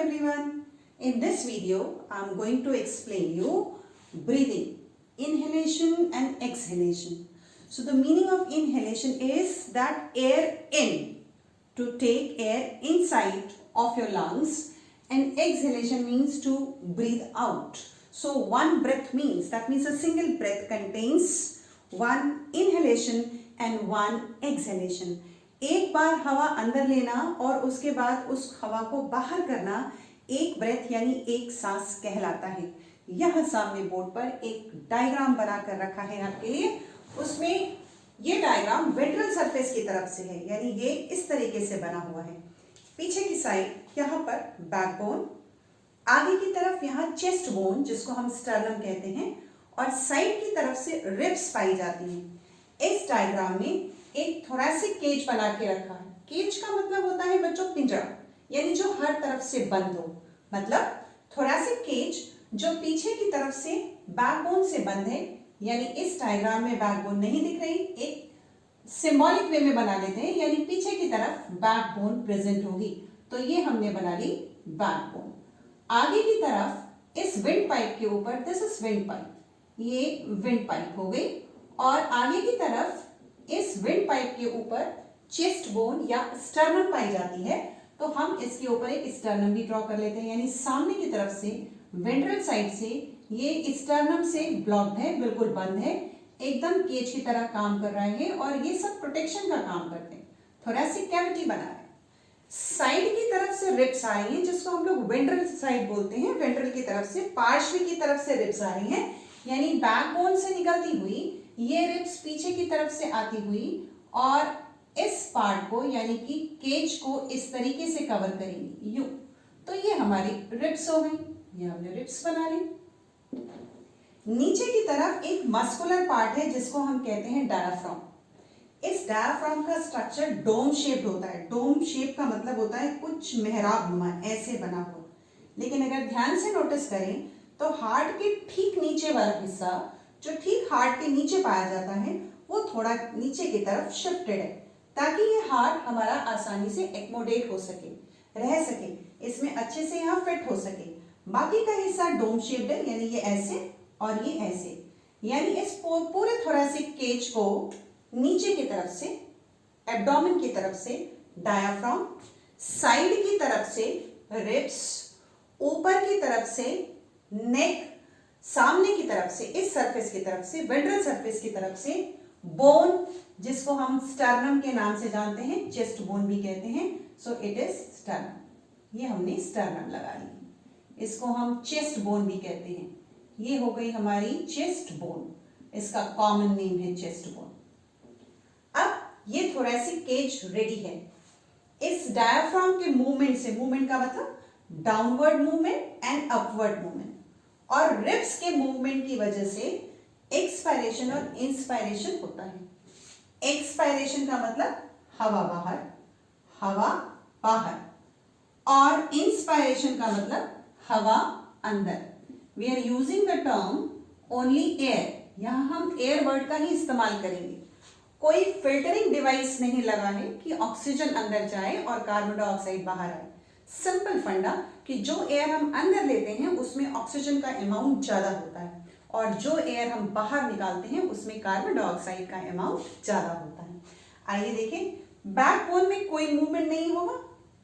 everyone. In this video, I am going to explain you breathing, inhalation and exhalation. So the meaning of inhalation is that air in, to take air inside of your lungs, and exhalation means to breathe out. So one breath means, that means a single breath contains one inhalation and one exhalation. एक बार हवा अंदर लेना और उसके बाद उस हवा को बाहर करना एक ब्रेथ यानी एक सांस कहलाता है। यह सामने बोर्ड पर एक डायग्राम बनाकर रखा है आपके लिए। उसमें ये डायग्राम वेंट्रल सरफेस की तरफ से है, यानी ये इस तरीके से बना हुआ है। पीछे की साइड यहाँ पर बैकबोन, आगे की तरफ यहाँ चेस्ट बोन जिसको हम स्टर्नम कहते हैं, और साइड की तरफ से रिब्स पाई जाती हैं। इस डायग्राम में एक थोरैसिक केज बना के रखा है। केज का मतलब होता है बच्चों पिंजरा, यानी जो हर तरफ से बंद हो। मतलब थोरैसिक केज जो पीछे की तरफ से बैकबोन से बंद है, यानी इस डायग्राम में बैकबोन नहीं दिख रही, एक सिंबॉलिक वे में बना लेते हैं, यानी पीछे की तरफ बैकबोन प्रेजेंट होगी, तो ये हमने बना ली बैकबोन। आगे की तरफ इस विंड पाइप के ऊपर, दिस इज विंड पाइप, ये विंड पाइप हो गई, और आगे की तरफ इस विंड पाइप के ऊपर चेस्ट बोन या स्टर्नम पाई जाती है, तो हम इसके ऊपर एक स्टर्नम भी ड्रॉ कर लेते हैं। यानी सामने की तरफ से वेंट्रल साइड से ये स्टर्नम से ब्लॉक्ड है, बिल्कुल बंद है, एकदम केज की तरह काम कर रहा है, और ये सब प्रोटेक्शन का काम करते हैं, थोरैसिक कैविटी बना है। साइड की तरफ से रिब्स आ रही हैं, जिसको हम लोग वेंट्रल साइड बोलते हैं। वेंट्रल की तरफ से, पार्श्व की तरफ से रिब्स आ रही हैं, यानी बैकबोन से निकलती हुई ये रिब्स पीछे की तरफ से आती हुई और इस पार्ट को यानी कि केज को इस तरीके से कवर करेंगी यूं। तो ये हमारी रिब्स हो गई, ये हमने रिब्स बना ली। नीचे की तरफ एक मस्कुलर पार्ट है जिसको हम कहते हैं डायाफ्राम। इस डायाफ्राम का स्ट्रक्चर डोम शेप्ड होता है। डोम शेप का मतलब होता है कुछ मेहराब नुमा, ऐसे बना हुआ। लेकिन अगर ध्यान से नोटिस करें तो हार्ट के ठीक नीचे वाला हिस्सा जो ठीक हार्ट के नीचे पाया जाता है, वो थोड़ा नीचे की तरफ शिफ्टेड है, ताकि ये हार्ट हमारा आसानी से एक्मोडेट हो सके, रह सके, इसमें अच्छे से यहाँ फिट हो सके। बाकी का हिस्सा डोम शेप्ड है, यानी ये ऐसे और ये ऐसे, यानी इस पूरे थोरैसिक केज को नीचे की तरफ से, एब्डोमेन की तरफ से डायाफ्राम, साइड की तरफ से रिब्स, ऊपर की तरफ से नेक, सामने की तरफ से इस सरफेस की तरफ से, वेंट्रल सरफेस की तरफ से बोन जिसको हम स्टर्नम के नाम से जानते हैं, चेस्ट बोन भी कहते हैं, सो इट इज स्टर्नम। ये हमने स्टर्नम लगा ली, इसको हम चेस्ट बोन भी कहते हैं। ये हो गई हमारी चेस्ट बोन, इसका कॉमन नेम है चेस्ट बोन। अब ये थोरैसिक केज रेडी है। इस डायाफ्राम के मूवमेंट से, मूवमेंट का मतलब downward movement and upward movement, और रिब्स के मूवमेंट की वजह से एक्सपायरेशन और इंस्पायरेशन होता है। एक्सपायरेशन का मतलब हवा बाहर, हवा बाहर, और इंस्पायरेशन का मतलब हवा अंदर। We are using the term only air, यहां हम एयर वर्ड का ही इस्तेमाल करेंगे। कोई फिल्टरिंग डिवाइस नहीं लगा है कि ऑक्सीजन अंदर जाए और कार्बन डाइऑक्साइड बाहर आए। सिंपल फंडा कि जो एयर हम अंदर लेते हैं उसमें ऑक्सीजन का अमाउंट ज्यादा होता है, और जो एयर हम बाहर निकालते हैं उसमें कार्बन डाइऑक्साइड का अमाउंट ज्यादा होता है। आइए देखें, बैकबोन में कोई मूवमेंट नहीं होगा,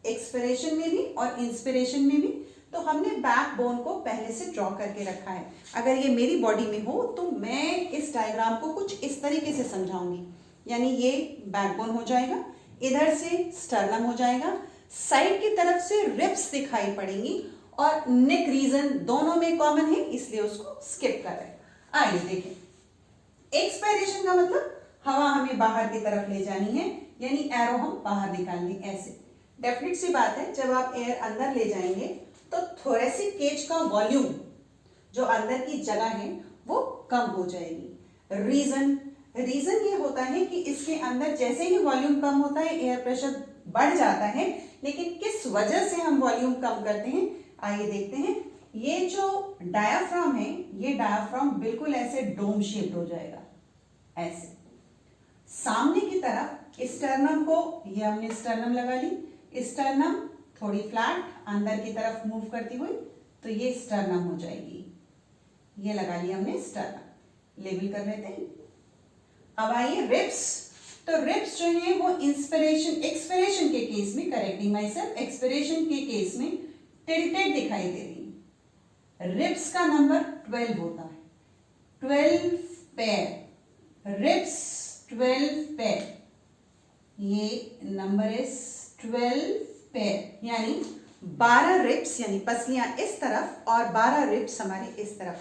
एक्सपिरेशन में भी और इंस्पिरेशन में भी, तो हमने बैकबोन को पहले से ड्रॉ करके रखा है। अगर ये मेरी बॉडी में हो तो मैं इस डायग्राम को कुछ इस तरीके से समझाऊंगी, यानी ये बैकबोन हो जाएगा, इधर से स्टर्नम हो जाएगा, साइड की तरफ से रिब्स दिखाई पड़ेंगी, और नेक रीजन दोनों में कॉमन है, इसलिए उसको स्किप कर रहे हैं। आइए देखें, एक्सपायरेशन का मतलब हवा हमें बाहर की तरफ ले जानी है, यानी एरो हम बाहर निकालेंगे ऐसे। डेफिनेट सी बात है, जब आप एयर अंदर ले जाएंगे तो थोरैसिक केज का वॉल्यूम, जो अंदर की जगह है, वो कम हो जाएगी। रीजन ये होता है कि इसके अंदर जैसे ही वॉल्यूम कम होता है एयर प्रेशर बढ़ जाता है, लेकिन किस वजह से हम वॉल्यूम कम करते हैं, आइए देखते हैं। ये जो डायाफ्राम है, ये डायाफ्राम बिल्कुल ऐसे डोम शेप्ड हो जाएगा, ऐसे। सामने की तरफ स्टर्नम को, ये हमने स्टर्नम लगा ली, स्टर्नम थोड़ी फ्लैट, अंदर की तरफ मूव करती हुई, तो ये स्टर्नम हो जाएगी। ये लगा लिया हमने स्टर्नम, लेबल कर लेते हैं। अब आइए रिब्स। तो रिब्स जो है वो एक्सपिरेशन के केस में, करेक्टिंग माई सेल्फ, एक्सपिरेशन के केस में टिल्टेड दिखाई दे रही है। रिब्स का नंबर 12 होता है, 12 पेयर, रिब्स 12 पेयर, ये नंबर इज 12 पेयर, यानी 12 रिब्स, यानी पसलियां इस तरफ और 12 रिब्स हमारे इस तरफ।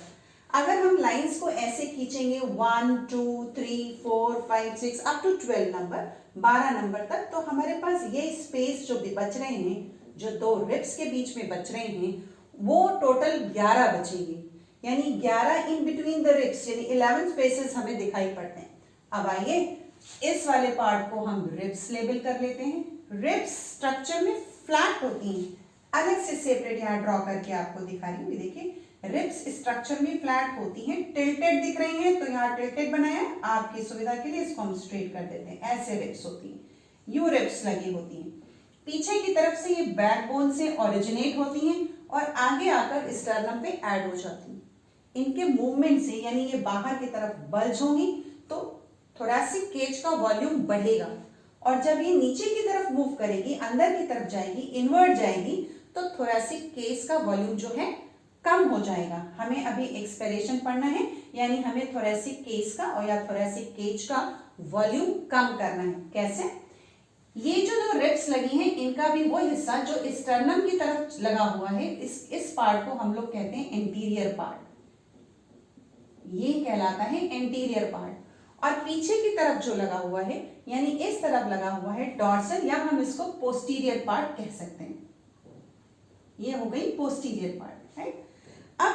अगर हम लाइंस को ऐसे खींचेंगे 1 2 3 4 5 6 अप टू 12 नंबर, 12 नंबर तक, तो हमारे पास ये स्पेस जो भी बच रहे हैं, जो दो रिब्स के बीच में बच रहे हैं, वो टोटल 11 बचेंगे, यानी 11 इन बिटवीन द रिब्स, यानी 11 स्पेसेस हमें दिखाई पड़ते हैं। अब आइए इस वाले पार्ट को हम रिब्स लेबल कर लेते हैं। रिब्स स्ट्रक्चर में फ्लैट होती हैं, अलग से सेपरेट यहाँ ड्रॉ करके आपको दिखा रही हूँ। देखिए रिब्स स्ट्रक्चर में फ्लैट होती हैं, टिल्टेड दिख रही हैं, तो यहाँ टिल्टेड बनाया है, आपकी सुविधा के लिए इसको हम स्ट्रेट कर देते हैं। ऐसे रिब्स होती हैं, यू रिब्स लगी होती हैं। पीछे की तरफ से ये बैकबोन से ओरिजिनेट होती हैं और आगे आकर स्टर्नम पे ऐड हो जाती हैं। इनके मूवमेंट से, यानी ये बाहर की तरफ बल्ज होंगी तो थोरैसिक केज का वॉल्यूम बढ़ेगा, और जब ये नीचे की तरफ मूव करेगी, अंदर की तरफ जाएगी, इनवर्ट जाएगी, तो थोरैसिक केज का वॉल्यूम जो है कम हो जाएगा। हमें अभी एक्सपिरेशन पढ़ना है, यानी हमें थोरैसिक केज का और या थोरैसिक केज का वॉल्यूम कम करना है। कैसे? ये जो रिब्स लगी हैं, इनका भी वो हिस्सा जो स्टर्नम की तरफ लगा हुआ है, इस पार्ट को हम लोग कहते हैं एंटीरियर पार्ट, ये कहलाता है एंटीरियर पार्ट। और पीछे की तरफ जो लगा हुआ है, यानी इस तरफ लगा हुआ है डॉर्सल, या हम इसको पोस्टीरियर पार्ट कह सकते हैं। ये हो गई पोस्टीरियर पार्ट, राइट। अब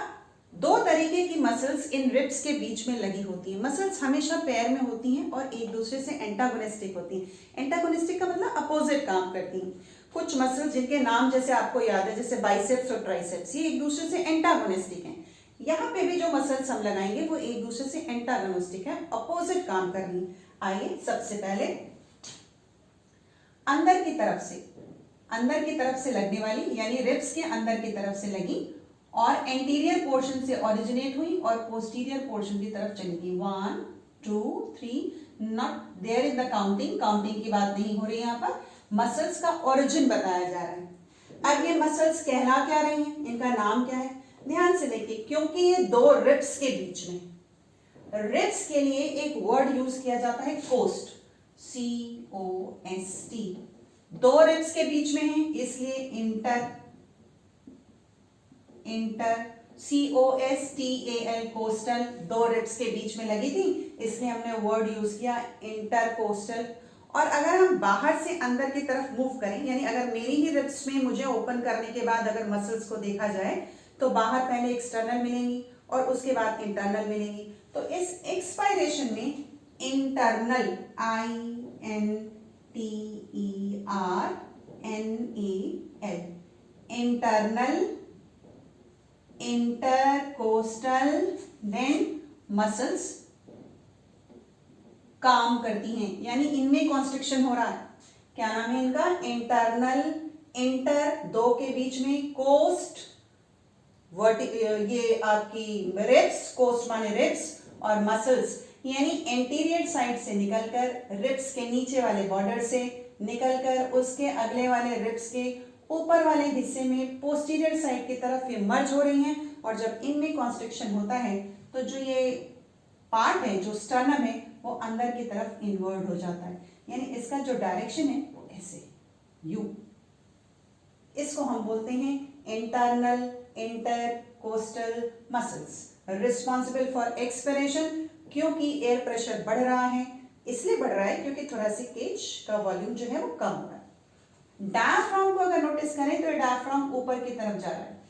दो तरीके की मसल्स इन रिब्स के बीच में लगी होती हैं। मसल्स हमेशा पैर में होती हैं और एक दूसरे से एंटागोनिस्टिक होती हैं। एंटागोनिस्टिक का मतलब अपोजिट काम करती हैं। कुछ मसल्स जिनके नाम जैसे आपको याद है, जैसे बाइसेप्स और ट्राइसेप्स, ये एक दूसरे से एंटागोनिस्टिक हैं। यहाँ पे भी जो मसल्स हम लगाएंगे वो एक दूसरे से एंटागोनिस्टिक है, अपोजिट काम कर रही है। आइए सबसे पहले अंदर की तरफ से लगने वाली, यानी रिब्स के अंदर की तरफ से लगी और एंटीरियर पोर्शन से ओरिजिनेट हुई और पोस्टीरियर पोर्शन की तरफ चलेगी। 1 2 3, not there in the counting की बात नहीं हो रही, यहाँ पर मसल्स का ओरिजिन बताया जा रहा है। अब ये मसल्स कहला क्या रही हैं, इनका नाम क्या है, ध्यान से देखिए, क्योंकि ये दो रिब्स के बीच में, रिब्स के लिए एक वर्ड यूज किया जाता है कोस्ट, COST। दो रिब्स के बीच में है, इसलिए इंटर COSTAL, कोस्टल, दो रिब्स के बीच में लगी थी, इसलिए हमने वर्ड यूज किया इंटरकोस्टल। और अगर हम बाहर से अंदर की तरफ मूव करें, यानी अगर मेरी ही रिब्स में मुझे ओपन करने के बाद अगर मसल्स को देखा जाए, तो बाहर पहले एक्सटर्नल मिलेंगी और उसके बाद इंटरनल मिलेंगी। तो इस एक्सपायरेशन में internal, INTERNAL, internal, intercostal, then muscles काम करती हैं, यानी इनमें कॉन्स्ट्रिक्शन हो रहा है। क्या नाम है इनका? इंटरनल, इंटर दो के बीच में, कोस्ट ये आपकी रिब्स, कोस्ट माने रिब्स, और मसल्स यानी एंटीरियर साइड से निकलकर रिब्स के नीचे वाले बॉर्डर से निकलकर उसके अगले वाले रिब्स के ऊपर वाले हिस्से में पोस्टीरियर साइड की तरफ ये मर्ज हो रही हैं। और जब इनमें कॉन्स्ट्रिक्शन होता है तो जो ये पार्ट है, जो स्टर्नम है, वो अंदर की तरफ इनवर्ट हो जाता है, यानी इसका जो डायरेक्शन है वो ऐसे यू। इसको हम बोलते हैं internal intercostal muscles, responsible for expiration. क्योंकि एयर प्रेशर बढ़ रहा है, इसलिए बढ़ रहा है क्योंकि थोरैसिक केज का वॉल्यूम जो है वो कम हो रहा है। डायफ्राम को अगर नोटिस करें तो डायफ्राम ऊपर की तरफ जा रहा है।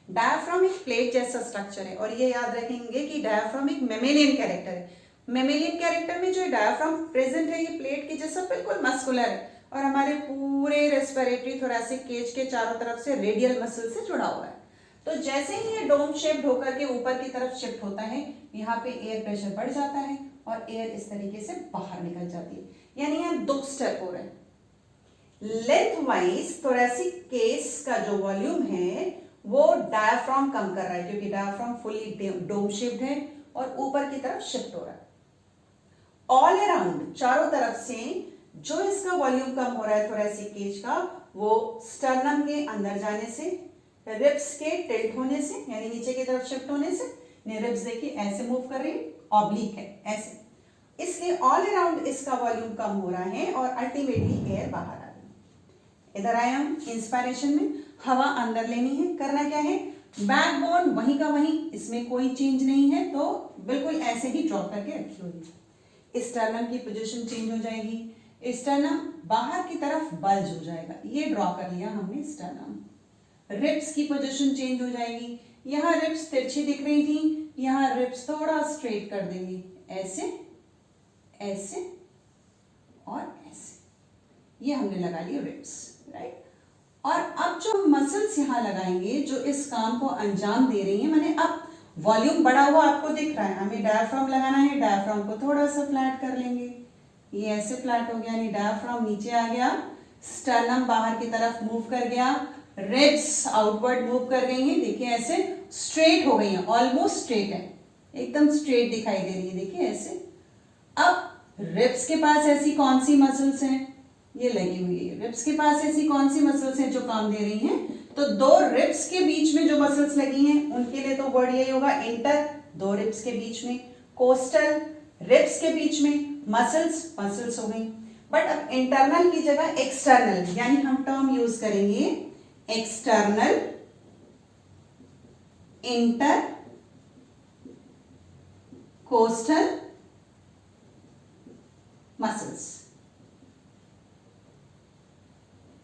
डायफ्राम एक प्लेट जैसा स्ट्रक्चर है, और ये याद रखेंगे कि डायफ्राम एक मेमेलियन कैरेक्टर है। मेमेलियन कैरेक्टर में जो डायफ्राम प्रेजेंट है, ये प्लेट के जैसा बिल्कुल मस्कुलर है और हमारे पूरे रेस्पिरेटरी थोरैसिक केज के चारों तरफ से रेडियल मसल से जुड़ा हुआ है। तो जैसे ही ये डोम शेप्ड होकर के ऊपर की तरफ शिफ्ट होता है, यहाँ पे एयर प्रेशर बढ़ जाता है और एयर इस तरीके से बाहर निकल जाती है, यानी यहाँ दो स्टेप हो रहे हैं। लेंथ वाइज थोरेसिक केस का जो वॉल्यूम है वो डायफ्राम कम कर रहा है, क्योंकि डायफ्राम फुली डोम शेप्ड है और ऊपर की तरफ शिफ्ट हो रहा है। ऑल अराउंड चारों तरफ से जो इसका वॉल्यूम कम हो रहा है थोरेसिक केज का, वो स्टर्नम के अंदर जाने से, रिब्स के टिल्ट होने से यानी नीचे की तरफ शिफ्ट होने से, रिब्स देखिए ऐसे मूव कर रही है, ऑब्लिक है ऐसे, इसलिए ऑल अराउंड इसका वॉल्यूम कम हो रहा है और अल्टीमेटली एयर बाहर आ रही है। इधर आए हम इंस्पायरेशन में, हवा अंदर लेनी है, करना क्या है, बैकबोन वहीं का वहीं, इसमें कोई चेंज नहीं है, तो बिल्कुल ऐसे ही ड्रॉ करके रखी हुई। स्टर्नम की पोजीशन चेंज हो जाएगी, स्टर्नम बाहर की तरफ बल्ज हो जाएगा, ये ड्रॉ कर लिया हमने स्टर्नम। रिब्स की पोजीशन चेंज हो जाएगी, यहाँ रिब्स तिरछी दिख रही थी, यहाँ रिब्स थोड़ा स्ट्रेट कर देंगे, ऐसे ऐसे और ऐसे, ये हमने लगा लिए रिब्स, राइट। और अब जो मसल्स यहाँ लगाएंगे जो इस काम को अंजाम दे रही हैं, माने अब वॉल्यूम बढ़ा हुआ आपको दिख रहा है, हमें डायफ्राम लगाना है, डायफ्राम को थोड़ा सा फ्लैट कर लेंगे, ये ऐसे फ्लैट हो गया, यानी डायफ्राम नीचे आ गया, स्टर्नम बाहर की तरफ मूव कर गया, रिब्स आउटवर्ड मूव कर गई हैं, देखिए ऐसे स्ट्रेट हो गई हैं, ऑलमोस्ट स्ट्रेट है, एकदम स्ट्रेट दिखाई दे रही है, देखिए ऐसे। अब रिब्स के पास ऐसी कौन सी मसल्स हैं, ये लगी हुई है, रिब्स के पास ऐसी कौन सी मसल्स हैं जो काम दे रही हैं, तो दो रिब्स के बीच में जो मसल्स लगी हैं उनके लिए तो वर्ड यही होगा इंटर, दो रिब्स के बीच में, कोस्टल रिब्स के बीच में, मसल्स हो गई। बट अब इंटरनल की जगह एक्सटर्नल, यानी हम टर्म यूज करेंगे external, inter, coastal muscles,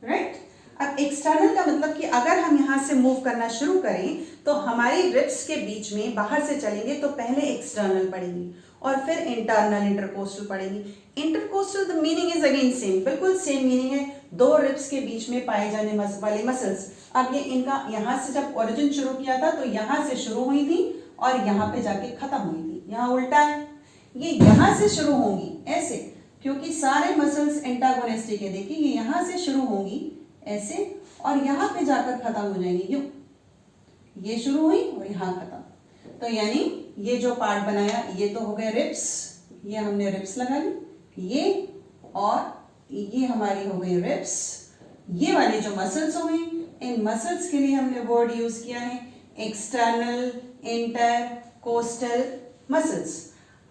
right. अब एक्सटर्नल का मतलब कि अगर हम यहां से मूव करना शुरू करें तो हमारी रिब्स के बीच में बाहर से चलेंगे तो पहले एक्सटर्नल पड़ेगी और फिर इंटरनल इंटरकोस्टल पड़ेगी। Intercostal the meaning is again same, बिल्कुल सेम मीनिंग है, दो रिब्स के बीच में पाए जाने वाले मसल्स। अब ये इनका यहां से जब ओरिजिन शुरू किया था तो यहां से शुरू हुई थी और यहां पे जाके खत्म हुई थी, यहां उल्टा है, ये यहां से शुरू होंगी ऐसे, क्योंकि सारे मसल्स एंटागोनिस्टिक है, देखिए ये यहां से शुरू होंगी ऐसे और यहां पे जाकर खत्म हो जाएंगी, यूं, ये शुरू हुई और यहां खत्म, तो यानी ये जो पार्ट बनाया ये तो हो गए रिब्स, ये हमने रिब्स लगा ली, ये और ये हमारी हो गई रिब्स, ये वाली जो मसल्स हो गई, इन मसल्स के लिए हमने वर्ड यूज किया है एक्सटर्नल, इंटर, कोस्टल मसल्स।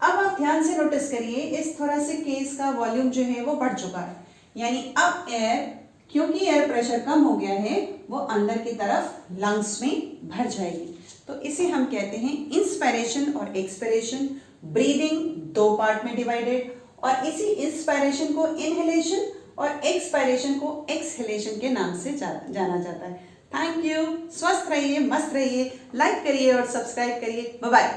अब आप ध्यान से नोटिस करिए, इस थोरेसिक केस का वॉल्यूम जो है वो बढ़ चुका है, यानी अब एयर, क्योंकि एयर प्रेशर कम हो गया है, वो अंदर की तरफ लंग्स में भर जाएगी, तो इसे हम कहते हैं इंस्पायरेशन और एक्सपायरेशन। ब्रीदिंग दो पार्ट में डिवाइडेड, और इसी इंस्पायरेशन को इनहेलेशन और एक्सपायरेशन को एक्सहेलेशन के नाम से जाना जाता है। थैंक यू, स्वस्थ रहिए, मस्त रहिए, लाइक करिए और सब्सक्राइब करिए, बाय बाय।